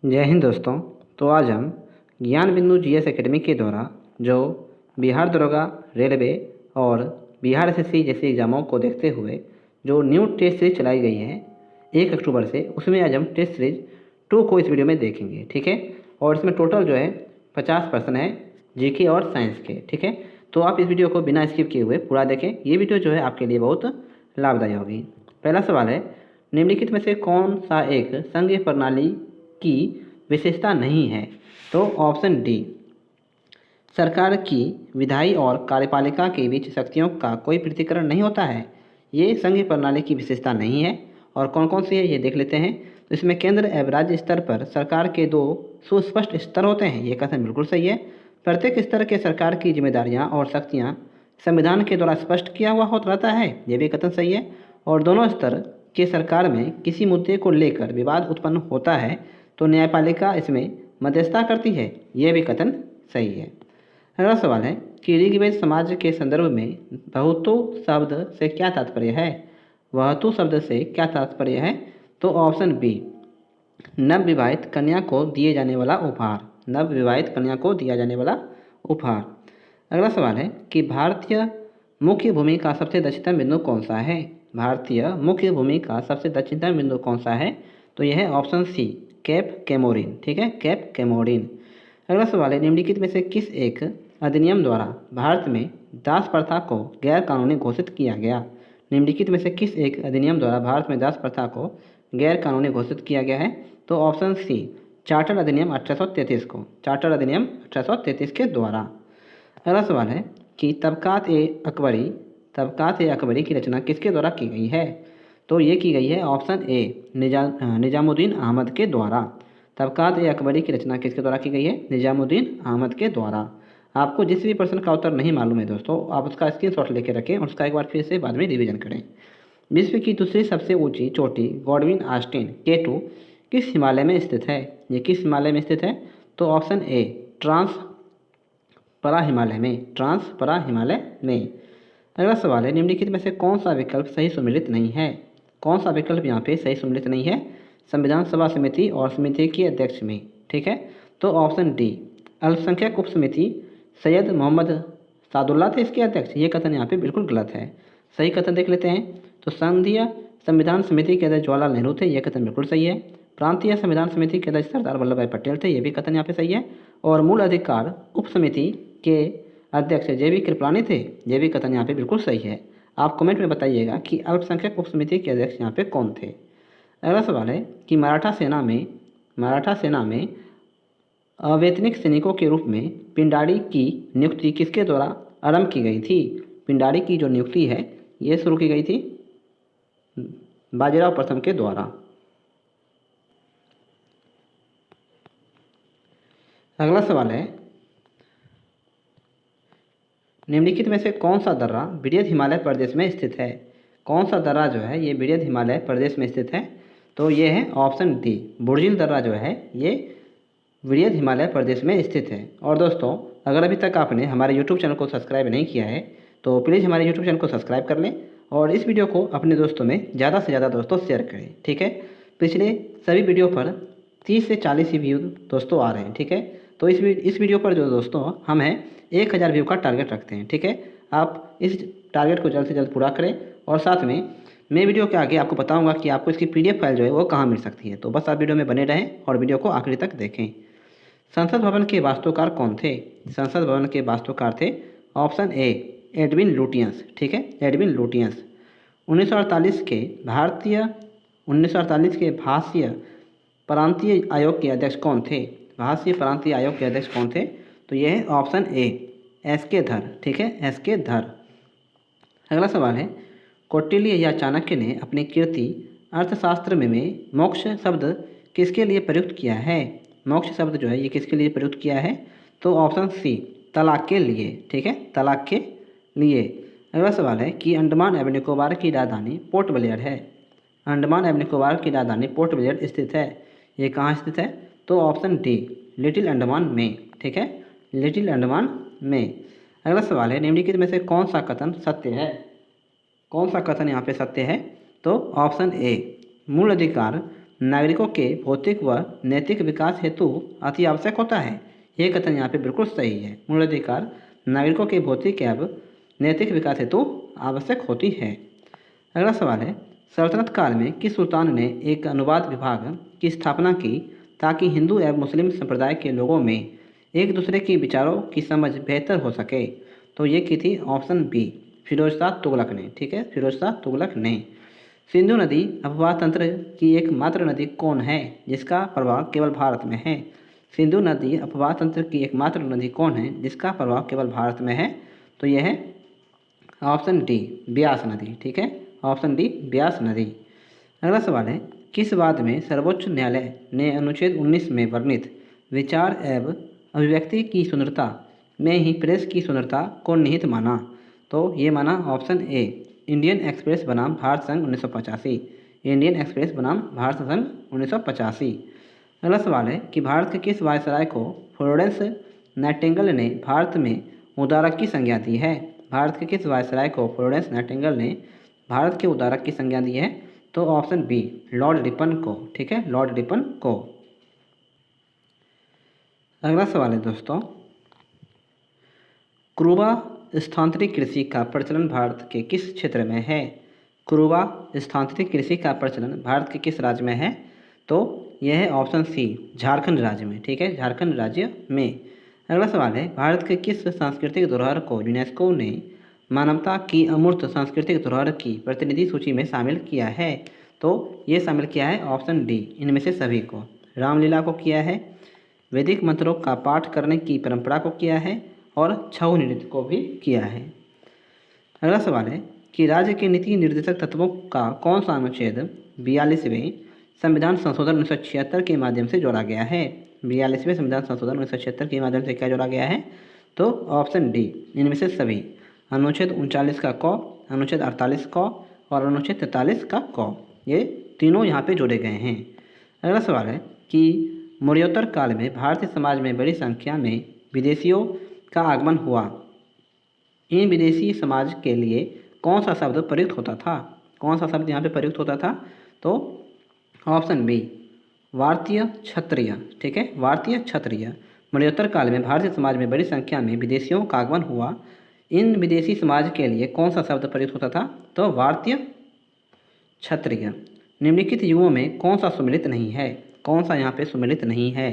जय हिंद दोस्तों। तो आज हम ज्ञान बिंदु जीएस एकेडमी के द्वारा जो बिहार दरोगा, रेलवे और बिहार एसएससी जैसे एग्ज़ामों को देखते हुए जो न्यू टेस्ट सीरीज चलाई गई है 1 अक्टूबर से, उसमें आज हम टेस्ट सीरीज 2 को इस वीडियो में देखेंगे। ठीक है। और इसमें टोटल जो है 50 प्रश्न है जीके और साइंस के। ठीक है। तो आप इस वीडियो को बिना स्किप किए हुए पूरा देखें। ये वीडियो जो है आपके लिए बहुत लाभदायी होगी। पहला सवाल है, निम्नलिखित में से कौन सा एक संघीय प्रणाली की विशेषता नहीं है? तो ऑप्शन डी, सरकार की विधायी और कार्यपालिका के बीच शक्तियों का कोई पृथक्करण नहीं होता है। ये संघीय प्रणाली की विशेषता नहीं है। और कौन कौन सी है ये देख लेते हैं। तो इसमें केंद्र एवं राज्य स्तर पर सरकार के 2 सुस्पष्ट स्तर होते हैं। ये कथन बिल्कुल सही है। प्रत्येक स्तर के सरकार की जिम्मेदारियां और शक्तियां संविधान के द्वारा स्पष्ट किया हुआ होता रहता है। ये भी कथन सही है। और दोनों स्तर के सरकार में किसी मुद्दे को लेकर विवाद उत्पन्न होता है तो न्यायपालिका इसमें मध्यस्थता करती है। ये भी कथन सही है। अगला सवाल है कि ऋग्वेद समाज के संदर्भ में बहुतु शब्द से क्या तात्पर्य है? वहतु शब्द से क्या तात्पर्य है? तो ऑप्शन बी, नवविवाहित कन्या को दिए जाने वाला उपहार। नवविवाहित कन्या को दिया जाने वाला उपहार। अगला सवाल है कि भारतीय मुख्य भूमि का सबसे दक्षिणतम बिंदु कौन सा है? भारतीय मुख्य भूमि का सबसे दक्षिणतम बिंदु कौन सा है? तो यह है ऑप्शन सी, केप कैमोरिन। ठीक है, केप कैमोरिन। अगला सवाल है, निम्नलिखित में से किस एक अधिनियम द्वारा भारत में दास प्रथा को गैर कानूनी घोषित किया गया? निम्नलिखित में से किस एक अधिनियम द्वारा भारत में दास प्रथा को गैर कानूनी घोषित किया गया है? तो ऑप्शन सी, चार्टर अधिनियम 1833 को, चार्टर अधिनियम 1833 के द्वारा। अगला सवाल है कि तबकात ए अकबरी की रचना किसके द्वारा की गई है? तो ये की गई है ऑप्शन ए, निजामुद्दीन अहमद के द्वारा। तबकात ए अकबरी की रचना किसके द्वारा की गई है? निजामुद्दीन अहमद के द्वारा। आपको जिस भी प्रश्न का उत्तर नहीं मालूम है दोस्तों, आप उसका स्क्रीनशॉट लेके रखें और उसका एक बार फिर से बाद में रिवीजन करें। विश्व की दूसरी सबसे ऊंची चोटी गॉडविन ऑस्टिन K2 किस हिमालय में स्थित है? ये किस हिमालय में स्थित है? तो ऑप्शन ए, ट्रांस परा हिमालय में, ट्रांस परा हिमालय में। अगला सवाल है, निम्नलिखित में से कौन सा विकल्प सही सम्मिलित नहीं है? कौन सा विकल्प यहाँ पे सही सम्मिलित नहीं है? संविधान सभा समिति और समिति के अध्यक्ष में। ठीक है। तो ऑप्शन डी, अल्पसंख्यक उप समिति सैयद मोहम्मद सादुल्ला थे इसके अध्यक्ष। ये कथन यहाँ पे बिल्कुल गलत है। सही कथन देख लेते हैं। तो संघीय संविधान समिति के अध्यक्ष जवाहरलाल नेहरू थे। ये कथन बिल्कुल सही है। प्रांतीय संविधान समिति के अध्यक्ष सरदार वल्लभ भाई पटेल थे। ये भी कथन यहाँ पे सही है। और मूल अधिकार उप समिति के अध्यक्ष JB कृपलानी थे। ये भी कथन यहाँ पे बिल्कुल सही है। आप कमेंट में बताइएगा कि अल्पसंख्यक उप समिति के अध्यक्ष यहाँ पे कौन थे। अगला सवाल है कि मराठा सेना में अवैतनिक सैनिकों के रूप में पिंडारी की नियुक्ति किसके द्वारा आरंभ की गई थी? पिंडारी की जो नियुक्ति है ये शुरू की गई थी बाजीराव प्रथम के द्वारा। अगला सवाल है, निम्नलिखित में से कौन सा दर्रा वृहद हिमालय प्रदेश में स्थित है? कौन सा दर्रा जो है ये वृहद हिमालय प्रदेश में स्थित है? तो ये है ऑप्शन डी, बुर्जिल दर्रा जो है ये वृहद हिमालय प्रदेश में स्थित है। और दोस्तों, अगर अभी तक आपने हमारे YouTube चैनल को सब्सक्राइब नहीं किया है तो प्लीज़ हमारे YouTube चैनल को सब्सक्राइब कर लें और इस वीडियो को अपने दोस्तों में ज़्यादा से ज़्यादा दोस्तों शेयर करें। ठीक है। पिछले सभी वीडियो पर 30 से 40 ही व्यू दोस्तों आ रहे हैं। ठीक है। तो इस वीडियो पर जो दोस्तों हम हैं 1000 व्यू का टारगेट रखते हैं। ठीक है। आप इस टारगेट को जल्द से जल्द पूरा करें और साथ में मैं वीडियो के आगे आपको बताऊंगा कि आपको इसकी PDF फाइल जो है वो कहाँ मिल सकती है। तो बस आप वीडियो में बने रहें और वीडियो को आखिरी तक देखें। संसद भवन के वास्तुकार कौन थे? संसद भवन के वास्तुकार थे ऑप्शन ए, एडविन लुटियंस। ठीक है, एडविन लुटियंस। 1948 के भाष्य प्रांतीय आयोग के अध्यक्ष कौन थे? भाष्य प्रांतीय आयोग के अध्यक्ष कौन थे? तो यह है ऑप्शन ए, SK धर। ठीक है, SK धर। अगला सवाल है, कौटिल्य या चाणक्य ने अपनी कीर्ति अर्थशास्त्र में मोक्ष शब्द किसके लिए प्रयुक्त किया है? मोक्ष शब्द जो है ये किसके लिए प्रयुक्त किया है? तो ऑप्शन सी, तलाक के लिए। ठीक है, तलाक के लिए। अगला सवाल है कि अंडमान एवं निकोबार की राजधानी पोर्ट ब्लेयर है। अंडमान एवं निकोबार की राजधानी पोर्ट ब्लेयर स्थित है। ये कहाँ स्थित है? तो ऑप्शन डी, लिटिल अंडमान में। ठीक है, लिटिल अंडमान में। अगला सवाल है, निम्नलिखित में से कौन सा कथन सत्य है? कौन सा कथन यहाँ पे सत्य है? तो ऑप्शन ए, मूल अधिकार नागरिकों के भौतिक व नैतिक विकास हेतु अति आवश्यक होता है। ये कथन यहाँ पे बिल्कुल सही है। मूल अधिकार नागरिकों के भौतिक एवं नैतिक विकास हेतु आवश्यक होती है। अगला सवाल है, सल्तनत काल में किस सुल्तान ने एक अनुवाद विभाग की स्थापना की ताकि हिंदू एवं मुस्लिम संप्रदाय के लोगों में एक दूसरे के विचारों की समझ बेहतर हो सके? तो ये की थी ऑप्शन बी, फिरोज शाह तुगलक ने। ठीक है, फिरोज शाह तुगलक ने। सिंधु नदी अफवाह तंत्र की एकमात्र नदी कौन है जिसका प्रभाव केवल भारत में है? सिंधु नदी अफवाह तंत्र की एकमात्र नदी कौन है जिसका प्रभाव केवल भारत में है? तो यह है ऑप्शन डी, ब्यास नदी। ठीक है, ऑप्शन डी, ब्यास नदी। अगला सवाल है, किस वाद में सर्वोच्च न्यायालय ने अनुच्छेद 19 में वर्णित विचार एवं अभिव्यक्ति की स्वतंत्रता में ही प्रेस की स्वतंत्रता को निहित माना? तो ये माना ऑप्शन ए, इंडियन एक्सप्रेस बनाम भारत संघ 1985। इंडियन एक्सप्रेस बनाम भारत संघ 1985। अगला सवाल है कि भारत के किस वायसराय को फ्लोरेंस नाइटिंगेल ने भारत में उदारक की संज्ञा दी है? भारत के किस वायसराय को फ्लोरेंस नाइटिंगेल ने भारत के उदारक की संज्ञा दी है? तो ऑप्शन बी, लॉर्ड रिपन को। ठीक है, लॉर्ड रिपन को। अगला सवाल है दोस्तों, क्रूबा स्थानांतरित कृषि का प्रचलन भारत के किस क्षेत्र में है? क्रूबा स्थानांतरित कृषि का प्रचलन भारत के किस राज्य में है? तो यह है ऑप्शन सी, झारखंड राज्य में। ठीक है, झारखंड राज्य में। अगला सवाल है, भारत के किस सांस्कृतिक धरोहर को यूनेस्को ने मानवता की अमूर्त सांस्कृतिक धरोहर की प्रतिनिधि सूची में शामिल किया है? तो ये शामिल किया है ऑप्शन डी, इनमें से सभी को। रामलीला को किया है, वैदिक मंत्रों का पाठ करने की परंपरा को किया है और छऊ नृत्य को भी किया है। अगला सवाल है कि राज्य के नीति निर्देशक तत्वों का कौन सा अनुच्छेद 42वें संविधान संशोधन 1976 के माध्यम से जोड़ा गया है? 42वें संविधान संशोधन 1976 के माध्यम से क्या जोड़ा गया है? तो ऑप्शन डी, इनमें से सभी। अनुच्छेद 39 का क, अनुच्छेद 48 क और अनुच्छेद 43 का क, ये तीनों यहाँ पे जोड़े गए हैं। अगला सवाल है कि मौर्योत्तर काल में भारतीय समाज में बड़ी संख्या में विदेशियों का आगमन हुआ। इन विदेशी समाज के लिए कौन सा शब्द प्रयुक्त होता था? कौन सा शब्द यहाँ पे प्रयुक्त होता था? तो ऑप्शन बी, भारतीय क्षत्रिय। ठीक है, भारतीय क्षत्रिय। मौर्योत्तर काल में भारतीय समाज में बड़ी संख्या में विदेशियों का आगमन हुआ। इन विदेशी समाज के लिए कौन सा शब्द प्रयुक्त होता था? तो भारतीय क्षत्रिय। निम्नलिखित युगों में कौन सा सुमेलित नहीं है? कौन सा यहाँ पे सुमेलित नहीं है?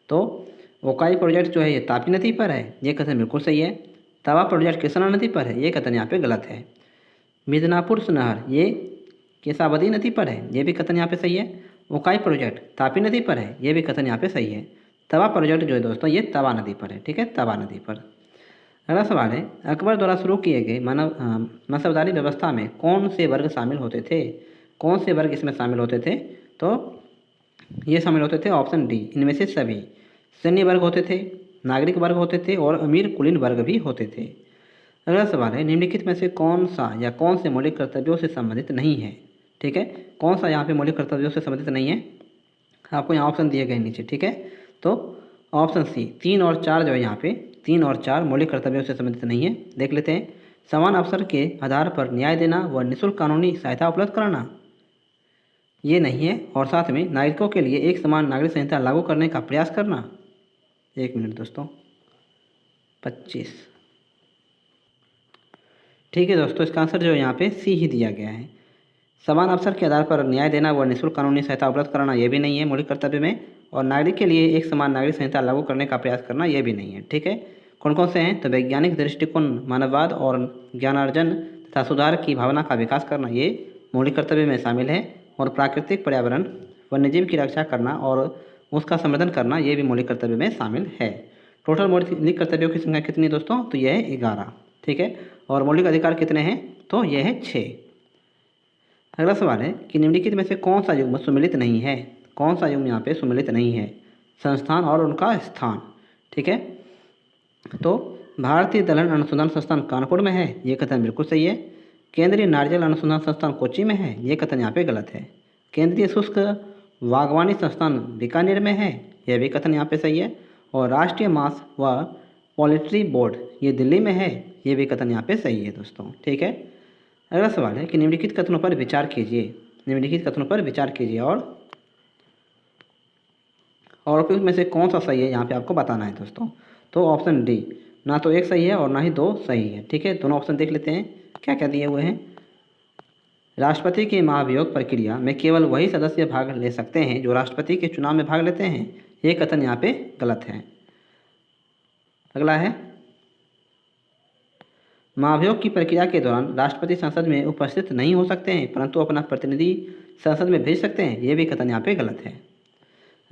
तो ओकाई प्रोजेक्ट जो है ये तापी नदी पर है, ये कथन बिल्कुल सही है। तवा प्रोजेक्ट कृष्णा नदी पर है, ये कथन यहाँ पे गलत है। मिदनापुर नहर ये केशावती नदी पर है, ये भी कथन यहाँ पे सही है। ओकाई प्रोजेक्ट तापी नदी पर है, ये भी कथन यहाँ पे सही है। तवा प्रोजेक्ट जो है दोस्तों ये तवा नदी पर है। ठीक है, तवा नदी पर। अगला सवाल है, अकबर द्वारा शुरू किए गए मसबदारी व्यवस्था में कौन से वर्ग शामिल होते थे? कौन से वर्ग इसमें शामिल होते थे? तो ये शामिल होते थे ऑप्शन डी, इनमें से सभी। सैन्य वर्ग होते थे, नागरिक वर्ग होते थे और अमीर कुलीन वर्ग भी होते थे। अगला सवाल है, निम्नलिखित में से कौन सा या कौन से मौलिक कर्तव्यों से संबंधित नहीं है? ठीक है, कौन सा यहाँ पे मौलिक कर्तव्यों से संबंधित नहीं है? आपको यहाँ ऑप्शन दिए गए नीचे। ठीक है, तो ऑप्शन सी, 3 और 4 जो है यहाँ पे 3 और 4 मौलिक कर्तव्यों से संबंधित नहीं है। देख लेते हैं। समान अवसर के आधार पर न्याय देना व निःशुल्क कानूनी सहायता उपलब्ध कराना, ये नहीं है। और साथ में नागरिकों के लिए एक समान नागरिक संहिता लागू करने का प्रयास करना। 1 मिनट दोस्तों, 25। ठीक है दोस्तों, इसका आंसर जो है यहाँ पे सी ही दिया गया है। समान अवसर के आधार पर न्याय देना व निःशुल्क कानूनी सहायता उपलब्ध कराना, ये भी नहीं है मौलिक कर्तव्य में। और नागरिक के लिए एक समान नागरिक संहिता लागू करने का प्रयास करना, ये भी नहीं है। ठीक है, कौन कौन से हैं? तो वैज्ञानिक दृष्टिकोण, मानववाद और ज्ञानार्जन तथा सुधार की भावना का विकास करना, ये मौलिक कर्तव्य में शामिल है। और प्राकृतिक पर्यावरण, वन्यजीव की रक्षा करना और उसका संवर्धन करना, ये भी मौलिक कर्तव्य में शामिल है। टोटल मौलिक कर्तव्यों की संख्या कितनी दोस्तों? तो यह है 11। ठीक है, और मौलिक अधिकार कितने हैं? तो यह है 6। अगला सवाल है कि निम्नलिखित में से कौन सा युग्म सुमेलित नहीं है? कौन सा युग्म यहाँ पे सुमेलित नहीं है? संस्थान और उनका स्थान। ठीक है, तो भारतीय दलहन अनुसंधान संस्थान कानपुर में है, ये कथन बिल्कुल सही है। केंद्रीय नारियल अनुसंधान संस्थान कोच्चि में है, ये कथन यहाँ पे गलत है। केंद्रीय शुष्क बागवानी संस्थान बीकानेर में है, यह भी कथन यहाँ पे सही है। और राष्ट्रीय मांस व पोल्ट्री बोर्ड ये दिल्ली में है, ये भी कथन यहाँ पे सही है दोस्तों। ठीक है, अगला सवाल है कि निम्नलिखित कथनों पर विचार कीजिए। निम्नलिखित कथनों पर विचार कीजिए और और उपयुक्त में से कौन सा सही है यहाँ पे आपको बताना है दोस्तों। तो ऑप्शन डी, ना तो एक सही है और ना ही दो सही है। ठीक है, दोनों ऑप्शन देख लेते हैं क्या क्या दिए हुए हैं। राष्ट्रपति की महाभियोग प्रक्रिया में केवल वही सदस्य भाग ले सकते हैं जो राष्ट्रपति के चुनाव में भाग लेते हैं। ये कथन यहाँ पे गलत है। अगला है, महाभियोग की प्रक्रिया के दौरान राष्ट्रपति संसद में उपस्थित नहीं हो सकते हैं परंतु अपना प्रतिनिधि संसद में भेज सकते हैं। ये भी कथन यहाँ पे गलत है।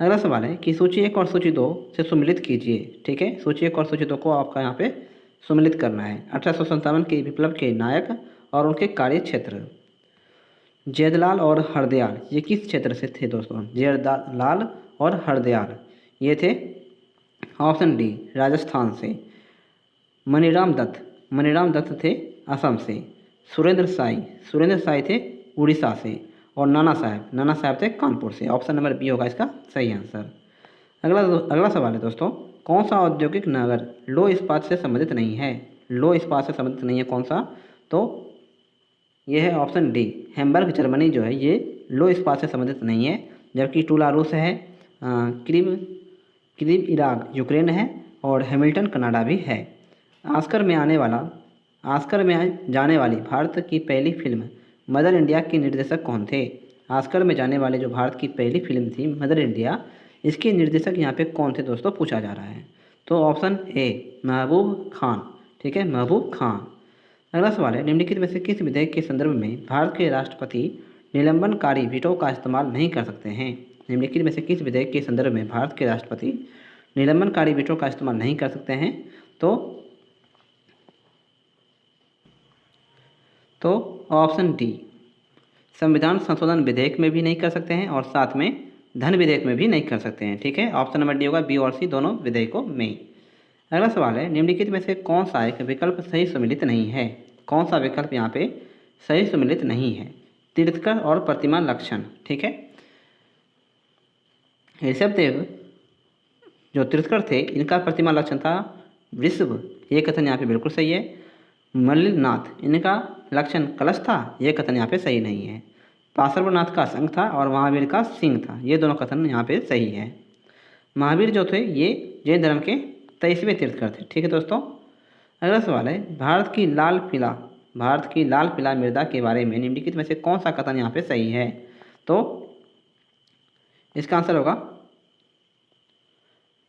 अगला सवाल है कि सूची 1 और सूची 2 से सुमेलित कीजिए। ठीक है, सूची 1 और सूची 2 को आपका यहाँ पे सुमेलित करना है। 1857 के विप्लव के नायक और उनके कार्य क्षेत्र। जयदलाल और हरदयाल ये किस क्षेत्र से थे दोस्तों? जयदलाल और हरदयाल ये थे ऑप्शन डी राजस्थान से। मनीराम दत्त थे असम से। सुरेंद्र साई थे उड़ीसा से। और नाना साहब थे कानपुर से। ऑप्शन नंबर बी होगा इसका सही आंसर। अगला सवाल है दोस्तों, कौन सा औद्योगिक नगर लो इस्पात से संबंधित नहीं है? लो इस्पात से संबंधित नहीं है कौन सा? तो यह है ऑप्शन डी हैम्बर्ग जर्मनी जो है ये लो इस्पात से संबंधित नहीं है। जबकि टूला रूस है, क्रीव इराक यूक्रेन है और हैमिल्टन कनाडा भी है। ऑस्कर में जाने वाली भारत की पहली फिल्म मदर इंडिया के निर्देशक कौन थे? ऑस्कर में जाने वाले जो भारत की पहली फिल्म थी मदर इंडिया, इसके निर्देशक यहाँ पे कौन थे दोस्तों पूछा जा रहा है। तो ऑप्शन ए महबूब खान। ठीक है, महबूब खान। अगला सवाल है, निम्नलिखित में से किस विधेयक के संदर्भ में भारत के राष्ट्रपति निलंबनकारी वीटो का इस्तेमाल नहीं कर सकते हैं? निम्नलिखित में से किस विधेयक के संदर्भ में भारत के राष्ट्रपति निलंबनकारी वीटो का इस्तेमाल नहीं कर सकते हैं? तो ऑप्शन डी संविधान संशोधन विधेयक में भी नहीं कर सकते हैं और साथ में धन विधेयक में भी नहीं कर सकते हैं। ठीक है, ऑप्शन नंबर डी होगा, बी और सी दोनों विधेयकों में। अगला सवाल है, निम्नलिखित में से कौन सा एक विकल्प सही सम्मिलित नहीं है? कौन सा विकल्प यहाँ पे सही सम्मिलित नहीं है? तीर्थकर और प्रतिमा लक्षण। ठीक है, ऋषभदेव जो तीर्थकर थे इनका प्रतिमा लक्षण था वृषभ। ये कथन यहाँ पे बिल्कुल सही है। मल्लिनाथ इनका लक्षण कलश था। ये कथन यहाँ पे सही नहीं है। पार्श्वनाथ का संघ था और महावीर का सिंह था। ये दोनों कथन यहाँ पे सही है। महावीर जो थे ये जैन धर्म के 23वें तीर्थकर थे। ठीक है दोस्तों। अगला सवाल है, भारत की लाल पीला मृदा के बारे में निम्नलिखित में से कौन सा कथन यहाँ पे सही है? तो इसका आंसर होगा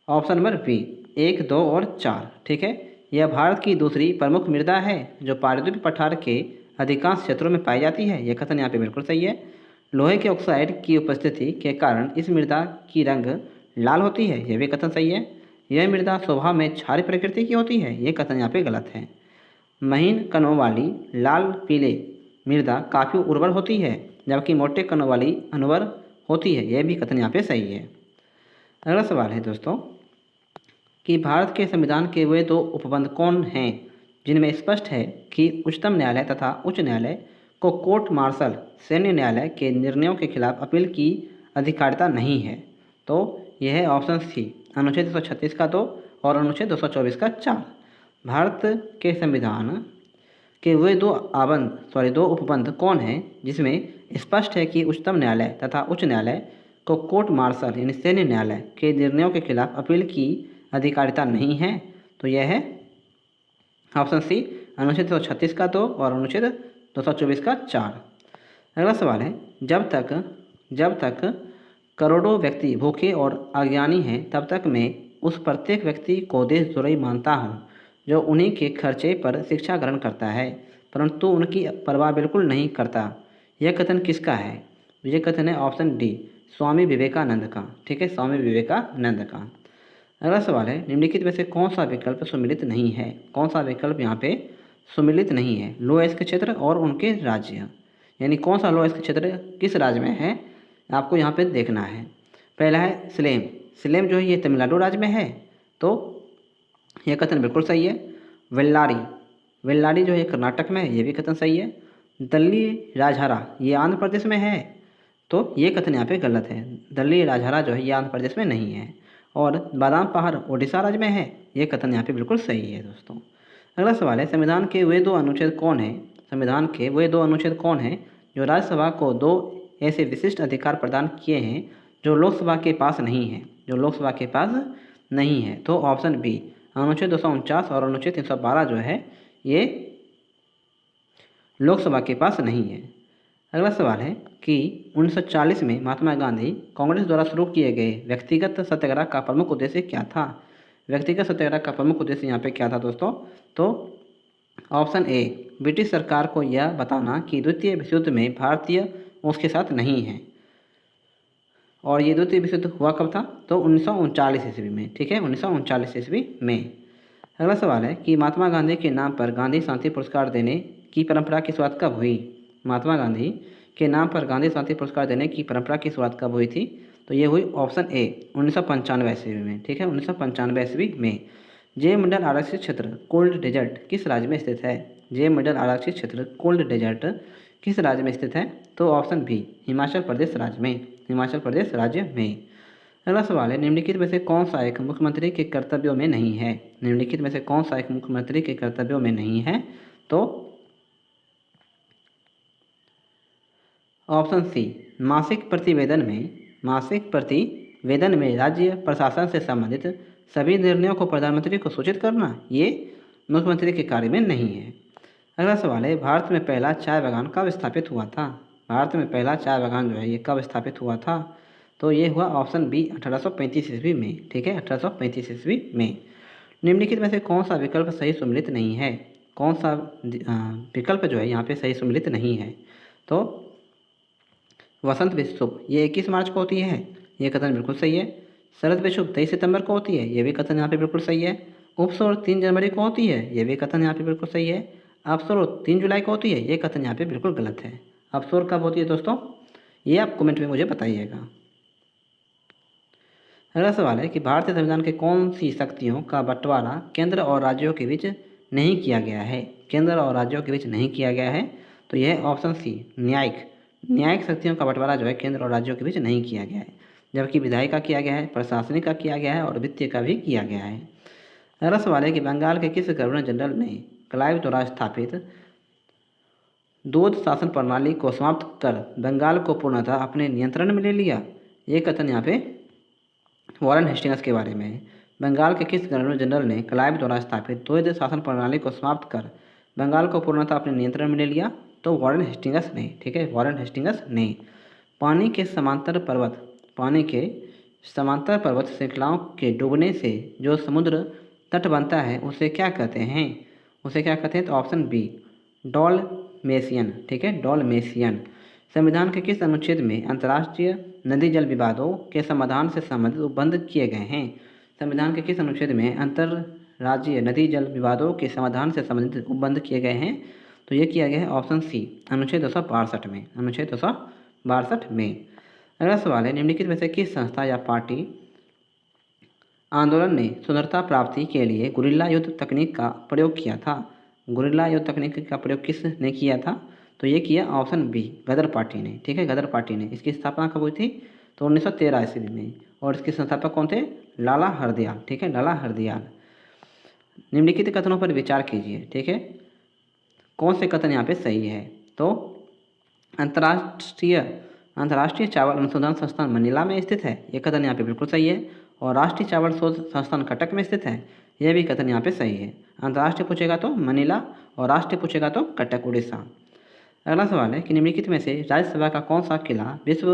ऑप्शन नंबर बी 1, 2 और 4। ठीक है, यह भारत की दूसरी प्रमुख मृदा है जो पारदीप पठार के अधिकांश क्षेत्रों में पाई जाती है। यह कथन यहाँ पे बिल्कुल सही है। लोहे के ऑक्साइड की उपस्थिति के कारण इस मृदा की रंग लाल होती है। यह भी कथन सही है। यह मृदा स्वभाव में क्षारीय प्रकृति की होती है। ये कथन यहाँ पे गलत है। महीन कणों वाली लाल पीले मृदा काफ़ी उर्वर होती है जबकि मोटे कणों वाली अनवर होती है। यह भी कथन यहाँ पे सही है। अगला सवाल है दोस्तों कि भारत के संविधान के वे 2 उपबंध कौन हैं जिनमें स्पष्ट है कि उच्चतम न्यायालय तथा उच्च न्यायालय को कोर्ट मार्शल सैन्य न्यायालय के निर्णयों के खिलाफ अपील की अधिकारिता नहीं है? तो यह है ऑप्शन सी अनुच्छेद 236 का 2 और अनुच्छेद 224 का 4। भारत के संविधान के वे 2 उपबंध कौन हैं जिसमें स्पष्ट है कि उच्चतम न्यायालय तथा उच्च न्यायालय को कोर्ट मार्शल यानी सैन्य न्यायालय के निर्णयों के खिलाफ अपील की अधिकारिता नहीं है? तो यह है ऑप्शन सी अनुच्छेद 236 का 2 और अनुच्छेद 224 का 4। अगला सवाल है, जब तक करोड़ों व्यक्ति भूखे और अज्ञानी हैं तब तक मैं उस प्रत्येक व्यक्ति को देशद्रोही मानता हूँ जो उन्हीं के खर्चे पर शिक्षा ग्रहण करता है परंतु उनकी परवाह बिल्कुल नहीं करता। यह कथन किसका है? यह कथन है ऑप्शन डी स्वामी विवेकानंद का। ठीक है, स्वामी विवेकानंद का। अगला सवाल है, निम्नलिखित में से कौन सा विकल्प सुमिलित नहीं है? कौन सा विकल्प यहाँ पे सुमिलित नहीं है? लो अयस्क क्षेत्र और उनके राज्य, यानी कौन सा लो अयस्क क्षेत्र किस राज्य में है आपको यहाँ पे देखना है। पहला है सिलेम जो है ये तमिलनाडु राज्य में है। तो यह कथन बिल्कुल सही है। वेल्लारी जो है कर्नाटक में है। ये भी कथन सही है। दल्ली राजहरा ये आंध्र प्रदेश में है। तो ये कथन यहाँ पे गलत है। दल्ली राजहरा जो है ये आंध्र प्रदेश में नहीं है। और बादाम पहाड़ ओडिशा राज्य में है। ये कथन यहाँ पे बिल्कुल सही है दोस्तों। अगला सवाल है, संविधान के वे 2 अनुच्छेद कौन हैं जो राज्यसभा को 2 ऐसे विशिष्ट अधिकार प्रदान किए हैं जो लोकसभा के पास नहीं है, जो लोकसभा के पास नहीं है। तो ऑप्शन बी अनुच्छेद 249 और अनुच्छेद 312 जो है ये लोकसभा के पास नहीं है। अगला सवाल है कि 1940 में महात्मा गांधी कांग्रेस द्वारा शुरू किए गए व्यक्तिगत सत्याग्रह का प्रमुख उद्देश्य क्या था? व्यक्तिगत सत्याग्रह का प्रमुख उद्देश्य यहाँ पे क्या था दोस्तों? तो ऑप्शन ए ब्रिटिश सरकार को यह बताना कि द्वितीय विश्व युद्ध में भारतीय उसके साथ नहीं है। और ये द्वितीय विश्व युद्ध हुआ कब था? तो 1939 ईस्वी में, ठीक है, 1939 ईस्वी में। अगला सवाल है कि महात्मा गांधी के नाम पर गांधी शांति पुरस्कार देने की परंपरा की शुरुआत कब हुई? महात्मा गांधी के नाम पर गांधी शांति पुरस्कार देने की परंपरा की शुरुआत कब हुई थी? तो ये हुई ऑप्शन ए 1995 ईस्वी में, ठीक है, 1995 ईस्वी में। जय मंडल आरक्षित क्षेत्र कोल्ड डेजर्ट किस राज्य में स्थित है? जय मंडल आरक्षित क्षेत्र कोल्ड डेजर्ट किस राज्य में स्थित है? तो ऑप्शन बी हिमाचल प्रदेश राज्य में, हिमाचल प्रदेश राज्य में। अगला सवाल है निम्नलिखित में से कौन सा एक मुख्यमंत्री के कर्तव्यों में नहीं है? निम्नलिखित में से कौन सा एक मुख्यमंत्री के कर्तव्यों में नहीं है? तो ऑप्शन सी मासिक प्रतिवेदन में राज्य प्रशासन से संबंधित सभी निर्णयों को प्रधानमंत्री को सूचित करना, ये मुख्यमंत्री के कार्य में नहीं है। अगला सवाल है भारत में पहला चाय बागान कब स्थापित हुआ था? भारत में पहला चाय बागान जो है ये कब स्थापित हुआ था? तो ये हुआ ऑप्शन बी 1835 ईस्वी में, ठीक है, 1835 ईस्वी में। निम्नलिखित में से कौन सा विकल्प सही सम्मिलित नहीं है? कौन सा विकल्प जो है यहाँ पे सही सम्मिलित नहीं है? तो वसंत विश्व ये 21 मार्च को होती है, ये कथन बिल्कुल सही है। शरद विश्व 23 सितंबर को होती है, ये भी कथन यहाँ पे बिल्कुल सही है। उपसुर 3 जनवरी को होती है, ये भी कथन यहाँ पे बिल्कुल सही है। अवसर 3 जुलाई को होती है, ये कथन यहाँ पे बिल्कुल गलत है। अवसर कब होती है दोस्तों? ये आप कमेंट में मुझे बताइएगा। अगला सवाल है कि भारतीय संविधान के कौन सी शक्तियों का बंटवारा केंद्र और राज्यों के बीच नहीं किया गया है? केंद्र और राज्यों के बीच नहीं किया गया है। तो यह ऑप्शन सी न्यायिक शक्तियों का बंटवारा जो है केंद्र और राज्यों के बीच नहीं किया गया है, जबकि विधायी का किया गया है, प्रशासनिक का किया गया है और वित्तीय का भी किया गया है। अगला सवाल है कि बंगाल के किस गवर्नर जनरल ने क्लाइव द्वारा स्थापित दूध शासन प्रणाली को समाप्त कर बंगाल को पूर्णतः अपने नियंत्रण में ले लिया? ये कथन यहाँ पे वॉरेन हेस्टिंग्स के बारे में है। बंगाल के किस गवर्नर जनरल ने क्लाइव द्वारा स्थापित द्वैध शासन प्रणाली को समाप्त कर बंगाल को पूर्णतः अपने नियंत्रण में ले लिया? तो वॉरेन हेस्टिंग्स ने, ठीक है, वॉरेन हेस्टिंग्स ने। पानी के समांतर पर्वत श्रृंखलाओं के डूबने से जो समुद्र तट बनता है उसे क्या कहते हैं? उसे क्या कहते हैं? तो ऑप्शन बी डॉलमेशियन, ठीक है, डॉलमेशियन। संविधान के किस अनुच्छेद में अंतर्राष्ट्रीय नदी जल विवादों के समाधान से संबंधित उपबंध किए गए हैं? संविधान के किस अनुच्छेद में अंतर्राज्यीय नदी जल विवादों के समाधान से संबंधित उपबंध किए गए हैं? तो ये किया गया है ऑप्शन सी अनुच्छेद 262 में, अनुच्छेद 262 में। अगला सवाल है निम्नलिखित में से किस संस्था या पार्टी आंदोलन ने स्वतंत्रता प्राप्ति के लिए गुरिल्ला युद्ध तकनीक का प्रयोग किया था? गुरिल्ला युद्ध तकनीक का प्रयोग किसने किया था? तो ये किया ऑप्शन बी गदर पार्टी ने, ठीक है, गदर पार्टी ने। इसकी स्थापना कब हुई थी? तो 1913 ईस्वी में। और इसके संस्थापक कौन थे? लाला हरदयाल, ठीक है, लाला हरदयाल। निम्नलिखित कथनों पर विचार कीजिए, ठीक है, कौन से कथन यहाँ पे सही है? तो अंतर्राष्ट्रीय चावल अनुसंधान संस्थान मनीला में स्थित है, ये कथन यहाँ पे बिल्कुल सही है। और राष्ट्रीय चावल शोध संस्थान कटक में स्थित है, यह भी कथन यहाँ पे सही है। अंतर्राष्ट्रीय पूछेगा तो मनीला और राष्ट्रीय पूछेगा तो कटक, उड़ीसा। अगला सवाल है कि निम्नलिखित में से राज्यसभा का कौन सा किला विश्व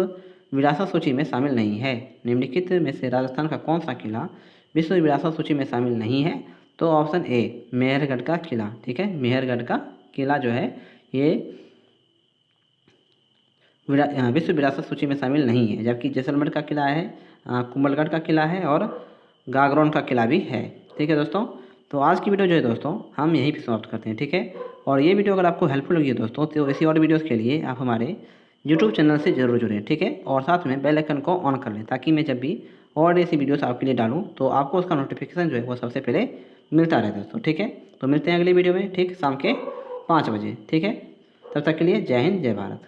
विरासत सूची में शामिल नहीं है? निम्नलिखित में से राजस्थान का कौन सा किला विश्व विरासत सूची में शामिल नहीं है? तो ऑप्शन ए मेहरगढ़ का किला, ठीक है, मेहरगढ़ का किला जो है ये विश्व विरासत सूची में शामिल नहीं है, जबकि जैसलमेर का किला है, कुंभलगढ़ का किला है और गागरोन का किला भी है, ठीक है दोस्तों। तो आज की वीडियो जो है दोस्तों हम यहीं पे समाप्त करते हैं, ठीक है। और ये वीडियो अगर आपको हेल्पफुल लगी है दोस्तों तो ऐसी और वीडियोज़ के लिए आप हमारे यूट्यूब चैनल से जरूर जुड़ें, ठीक है। और साथ में बेल आइकन को ऑन कर लें ताकि मैं जब भी और ऐसी वीडियोस आपके लिए डालूँ तो आपको उसका नोटिफिकेशन जो है वो सबसे पहले मिलता रहे दोस्तों, ठीक है। तो मिलते हैं अगली वीडियो में, ठीक, शाम के 5 बजे, ठीक है। तब तक के लिए जय हिंद, जय भारत।